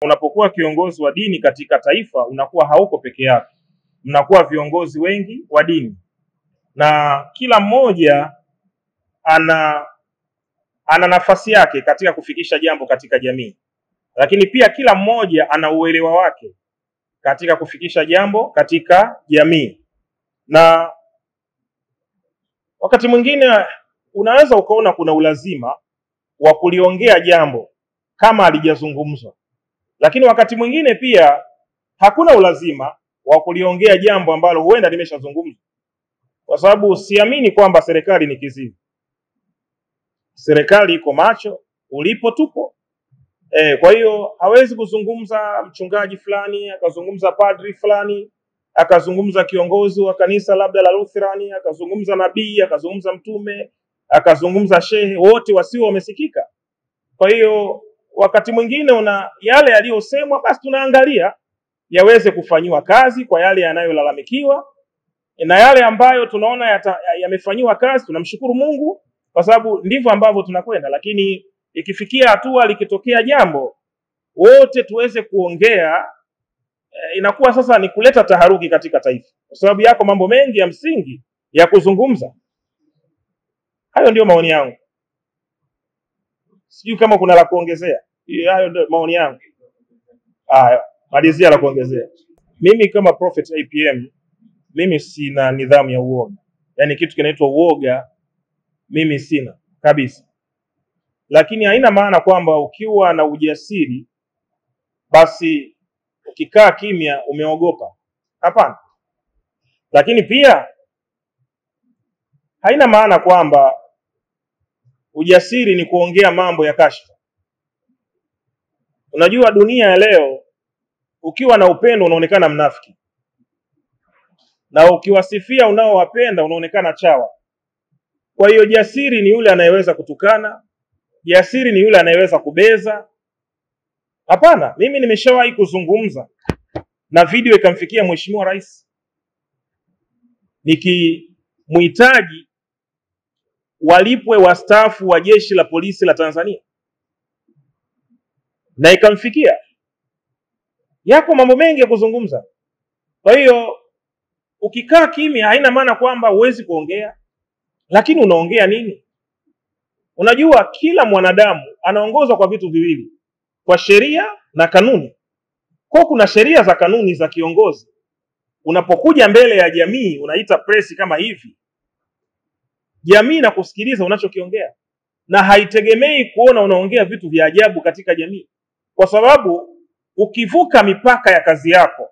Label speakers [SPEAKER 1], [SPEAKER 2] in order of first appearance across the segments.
[SPEAKER 1] Unapokuwa kiongozi wa dini katika taifa, unakuwa hauko peke yako. Mnakuwa viongozi wengi wa dini. Na kila mmoja ana nafasi yake katika kufikisha jambo katika jamii. Lakini pia kila mmoja ana uelewa wake katika kufikisha jambo katika jamii. Na wakati mwingine unaweza ukaona kuna ulazima wa kuliongea jambo kama halijazungumzwa. Lakini wakati mwingine pia hakuna ulazima wa kuliongea jambo ambalo huenda limeshazungumzwa. Kwa sababu siamini kwamba serikali ni kiziwi. Serikali iko macho, ulipo tupo. Kwa hiyo hawezi kuzungumza mchungaji fulani, akazungumza padri fulani, akazungumza kiongozi wa kanisa labda la Lutherani, akazungumza nabii, akazungumza mtume, akazungumza shehe, wote wasio wamesikika. Kwa hiyo wakati mwingine yale yaliyosemwa basi tunaangalia yaweze kufanywa kazi kwa yale yanayolalamikiwa, na yale ambayo tunaona yamefanywa kazi tunamshukuru Mungu kwa sababu ndivyo ambavyo tunakwenda. Lakini ikifikia hatua likitokea jambo wote tuweze kuongea, inakuwa sasa ni kuleta taharuki katika taifa, kwa sababu yako mambo mengi ya msingi ya kuzungumza. Hayo ndio maoni yangu. Sijui kama kuna la kuongezea. Hayo ndio maoni yangu. Malizia la kuongezea. Mimi kama Prophet IPM, mimi sina nidhamu ya uoga. Yaani kitu kinaitwa uoga mimi sina kabisa. Lakini haina maana kwamba ukiwa na ujasiri basi ukikaa kimya umeogopa. Hapana. Lakini pia haina maana kwamba ujasiri ni kuongea mambo ya kashfa. Unajua dunia ya leo, ukiwa na upendo unaonekana mnafiki, na ukiwasifia unaowapenda unaonekana chawa. Kwa hiyo jasiri ni yule anayeweza kutukana, jasiri ni yule anayeweza kubeza. Hapana, mimi nimeshawahi kuzungumza na video ikamfikia Mheshimiwa Rais nikimhitaji walipwe wastaafu wa jeshi la polisi la Tanzania, na ikamfikia. Yako mambo mengi ya kuzungumza. Kwa hiyo ukikaa kimya haina maana kwamba huwezi kuongea, lakini unaongea nini? Unajua kila mwanadamu anaongozwa kwa vitu viwili, kwa sheria na kanuni. Kwa kuna sheria za kanuni za kiongozi. Unapokuja mbele ya jamii unaita press kama hivi, jamii na kusikiliza unachokiongea, na haitegemei kuona unaongea vitu vya ajabu katika jamii. Kwa sababu ukivuka mipaka ya kazi yako,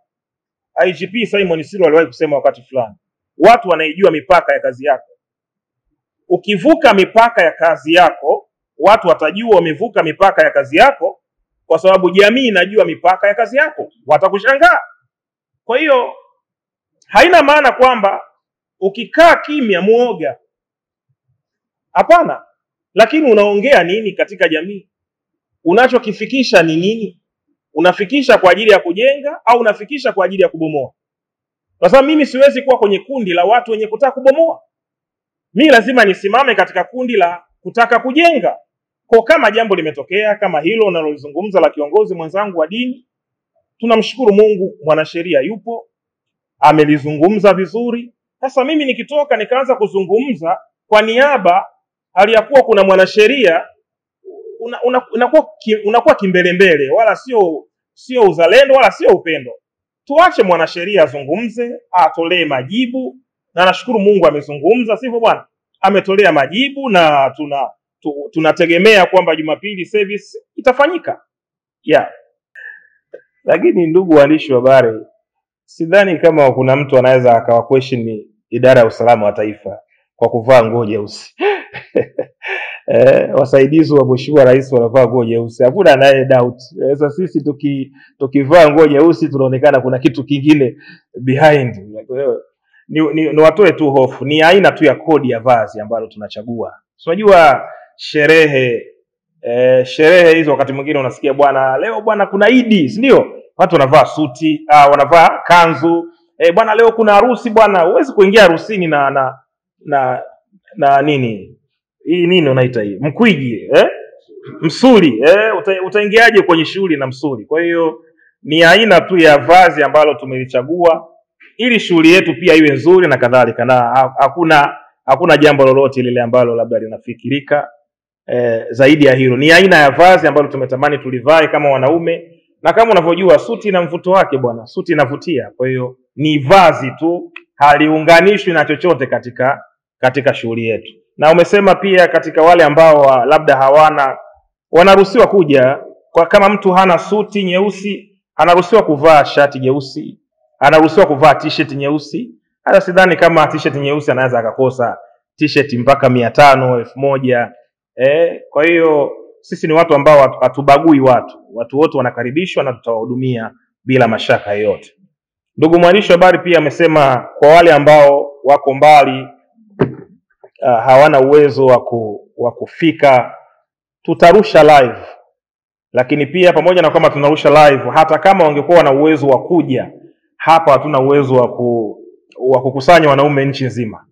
[SPEAKER 1] IGP Simon Siro aliwahi kusema wakati fulani, watu wanaijua mipaka ya kazi yako. Ukivuka mipaka ya kazi yako, watu watajua wamevuka mipaka ya kazi yako, kwa sababu jamii inajua mipaka ya kazi yako, watakushangaa. Kwa hiyo haina maana kwamba ukikaa kimya muoga. Hapana. Lakini unaongea nini katika jamii? Unachokifikisha ni nini? Unafikisha kwa ajili ya kujenga au unafikisha kwa ajili ya kubomoa? Kwa sababu mimi siwezi kuwa kwenye kundi la watu wenye kutaka kubomoa. Mimi lazima nisimame katika kundi la kutaka kujenga. Kwa kama jambo limetokea kama hilo unalozungumza la kiongozi mwenzangu wa dini, tunamshukuru Mungu, mwanasheria yupo, amelizungumza vizuri. Sasa mimi nikitoka nikaanza kuzungumza kwa niaba aliyakuwa kuna mwanasheria, unakuwa kimbelembele, wala sio uzalendo wala sio upendo. Tuache mwanasheria azungumze, atolee majibu, na nashukuru Mungu amezungumza, sivyo bwana? Ametolea majibu na tunategemea kwamba Jumapili service itafanyika. Lakini ndugu waandishi wa habari, sidhani kama kuna mtu anaweza akawa question idara ya usalama wa taifa kwa kuvaa nguo nyeusi. Wasaidizi wa Mheshimiwa Rais wanavaa nguo nyeusi, hakuna anaye doubt. Sasa sisi tukivaa nguo nyeusi tunaonekana kuna kitu kingine behind. Ni watoe tu hofu, ni aina tu ya kodi ya vazi ambalo tunachagua. Unajua sherehe hizo wakati mwingine unasikia bwana leo bwana kuna Idi, si ndio? Watu wanavaa suti, wanavaa kanzu. Bwana leo kuna harusi bwana, huwezi kuingia harusini na nini? Hii nini unaita hii? Mkwiji, msuli. Utaingiaje kwenye shughuli na msuli? Kwa hiyo ni aina tu ya vazi ambalo tumelichagua ili shughuli yetu pia iwe nzuri na kadhalika, na hakuna jambo lolote lile ambalo labda linafikirika zaidi ya hilo. Ni aina ya vazi ambalo tumetamani tulivae kama wanaume, na kama unavyojua suti ina mvuto wake bwana, suti inavutia. Kwa hiyo ni vazi tu, haliunganishwi na chochote katika shughuli yetu. Na umesema pia katika wale ambao labda wanaruhusiwa kuja, kwa kama mtu hana suti nyeusi anaruhusiwa kuvaa shati jeusi, anaruhusiwa kuvaa t-shirt nyeusi. Hata sidhani kama t-shirt nyeusi anaweza akakosa t-shirt mpaka 500, 1000. Kwa hiyo sisi ni watu ambao hatubagui watu wote wanakaribishwa na tutawahudumia bila mashaka yoyote. Ndugu mwandishi wa habari pia amesema kwa wale ambao wako mbali, hawana uwezo wa kufika, tutarusha live. Lakini pia pamoja na kama tunarusha live, hata kama wangekuwa na uwezo wa kuja hapa, hatuna uwezo wa kukusanya wanaume nchi nzima.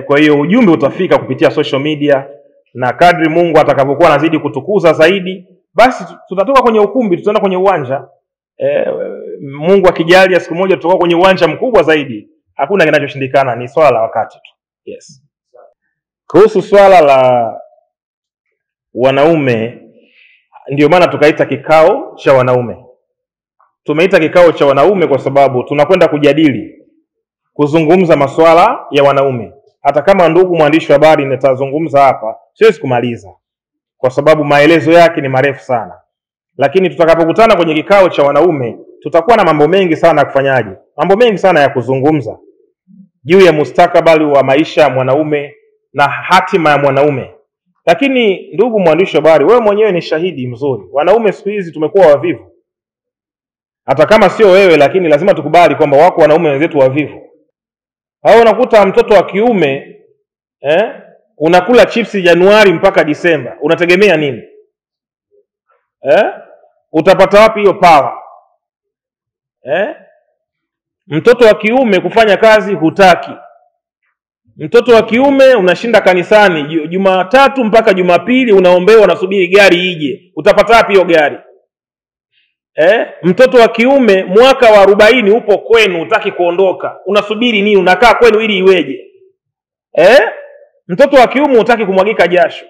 [SPEAKER 1] Kwa hiyo ujumbe utafika kupitia social media, na kadri Mungu atakavyokuwa anazidi kutukuza zaidi, basi tutatoka kwenye ukumbi, tutaenda kwenye uwanja. Mungu akijalia siku moja tutakuwa kwenye uwanja mkubwa zaidi. Hakuna kinachoshindikana, ni swala la wakati tu. Yes. Kuhusu swala la wanaume, ndio maana tukaita kikao cha wanaume. Tumeita kikao cha wanaume kwa sababu tunakwenda kuzungumza masuala ya wanaume. Hata kama ndugu mwandishi wa habari nitazungumza hapa, siwezi kumaliza kwa sababu maelezo yake ni marefu sana. Lakini tutakapokutana kwenye kikao cha wanaume, tutakuwa na mambo mengi sana ya kufanyaje, mambo mengi sana ya kuzungumza juu ya mustakabali wa maisha ya mwanaume na hatima ya mwanaume. Lakini ndugu mwandishi wa habari, wewe mwenyewe ni shahidi mzuri, wanaume siku hizi tumekuwa wavivu. Hata kama sio wewe, lakini lazima tukubali kwamba wako wanaume wenzetu wavivu. Hao unakuta mtoto wa kiume unakula chipsi Januari mpaka Disemba, unategemea nini? Utapata wapi hiyo power? Mtoto wa kiume kufanya kazi hutaki. Mtoto wa kiume unashinda kanisani Jumatatu mpaka Jumapili, unaombewa, unasubiri gari ije. Utapata wapi hiyo gari? Mtoto wa kiume mwaka wa 40 upo kwenu, hutaki kuondoka. Unasubiri nini? Unakaa kwenu ili iweje? Mtoto wa kiume hutaki kumwagika jasho.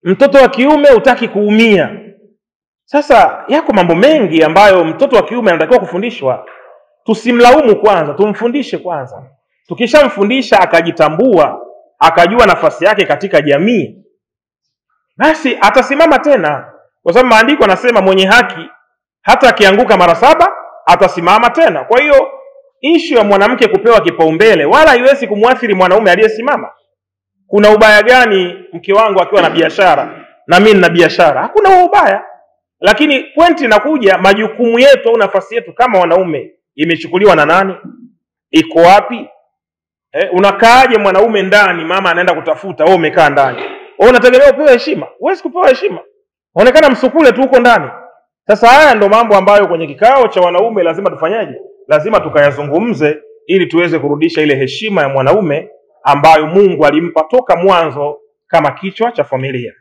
[SPEAKER 1] Mtoto wa kiume hutaki kuumia. Sasa yako mambo mengi ambayo mtoto wa kiume anatakiwa kufundishwa. Tusimlaumu kwanza, tumfundishe kwanza. Tukishamfundisha akajitambua, akajua nafasi yake katika jamii, basi atasimama tena. Kwa sababu maandiko yanasema mwenye haki hata akianguka mara 7 atasimama tena. Kwa hiyo issue ya mwanamke kupewa kipaumbele wala haiwezi kumwathiri mwanaume aliyesimama. Kuna ubaya gani mke wangu akiwa na biashara na mimi nina biashara? Hakuna ubaya. Lakini pointi inakuja, majukumu yetu au nafasi yetu kama wanaume imechukuliwa na nani? Iko wapi? Unakaaje mwanaume ndani, mama anaenda kutafuta, wewe umekaa ndani? Wewe unategemea upewe heshima? Huwezi kupewa heshima. Unaonekana msukule tu huko ndani. Sasa haya ndo mambo ambayo kwenye kikao cha wanaume lazima tufanyaje? Lazima tukayazungumze ili tuweze kurudisha ile heshima ya mwanaume ambayo Mungu alimpa toka mwanzo kama kichwa cha familia.